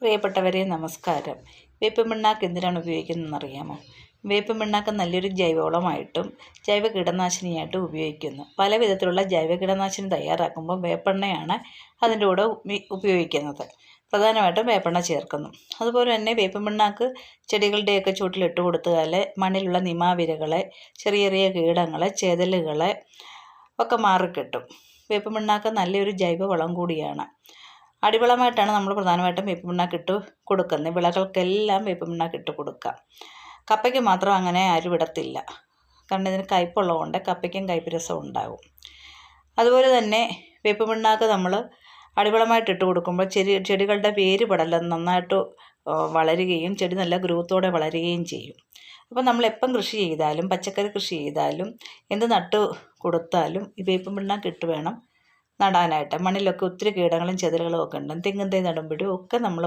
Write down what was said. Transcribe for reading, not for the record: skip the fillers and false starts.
പ്രിയപ്പെട്ടവരെ നമസ്കാരം. വേപ്പിൻ പിണ്ണാക്ക് എന്തിനാണ് ഉപയോഗിക്കുന്നതെന്ന് അറിയാമോ? വേപ്പിൻ പിണ്ണാക്ക് നല്ലൊരു ജൈവവളമായിട്ടും ജൈവ കീടനാശിനിയായിട്ടും ഉപയോഗിക്കുന്നു. പല വിധത്തിലുള്ള ജൈവ കീടനാശിനി തയ്യാറാക്കുമ്പോൾ വേപ്പെണ്ണയാണ് അതിൻ്റെ കൂടെ ഉപയോഗിക്കുന്നത്. പ്രധാനമായിട്ടും വേപ്പെണ്ണ ചേർക്കുന്നു. അതുപോലെ തന്നെ വേപ്പിൻ പിണ്ണാക്ക് ചെടികളുടെയൊക്കെ ചുവട്ടിലിട്ട് കൊടുത്താൽ മണ്ണിലുള്ള നിമാവിരകളെ, ചെറിയ ചെറിയ കീടങ്ങളെ, ചെതലുകളെ ഒക്കെ മാറിക്കിട്ടും. വേപ്പിൻ പിണ്ണാക്ക് നല്ലൊരു ജൈവവളം കൂടിയാണ്. അടിവളമായിട്ടാണ് നമ്മൾ പ്രധാനമായിട്ടും വേപ്പിൻ പിണ്ണാക്ക് ഇട്ട് കൊടുക്കുന്നത്. വിളകൾക്കെല്ലാം വേപ്പിൻ പിണ്ണാക്ക് ഇട്ട് കൊടുക്കാം. കപ്പയ്ക്ക് മാത്രം അങ്ങനെ ആരും ഇടത്തില്ല. കാരണം ഇതിന് കയ്പുള്ളതുകൊണ്ട് കപ്പയ്ക്കും കയ്പ് രസം ഉണ്ടാകും. അതുപോലെ തന്നെ വേപ്പിൻ പിണ്ണാക്ക് നമ്മൾ അടിവളമായിട്ട് ഇട്ട് കൊടുക്കുമ്പോൾ ചെടികളുടെ വേര് പടലം നന്നായിട്ട് വളരുകയും ചെടി നല്ല ഗ്രോത്തോടെ വളരുകയും ചെയ്യും. അപ്പോൾ നമ്മൾ എപ്പം കൃഷി ചെയ്താലും, പച്ചക്കറി കൃഷി ചെയ്താലും, എന്ത് നട്ട് കൊടുത്താലും ഈ വേപ്പിൻ പിണ്ണാക്ക് ഇട്ട് വേണം നടാനായിട്ട്. മണ്ണിലൊക്കെ ഒത്തിരി കീടങ്ങളും ചെതലുകളും ഒക്കെ ഉണ്ട്. തെങ്ങിൻ തൈ നടുമ്പോഴും ഒക്കെ നമ്മൾ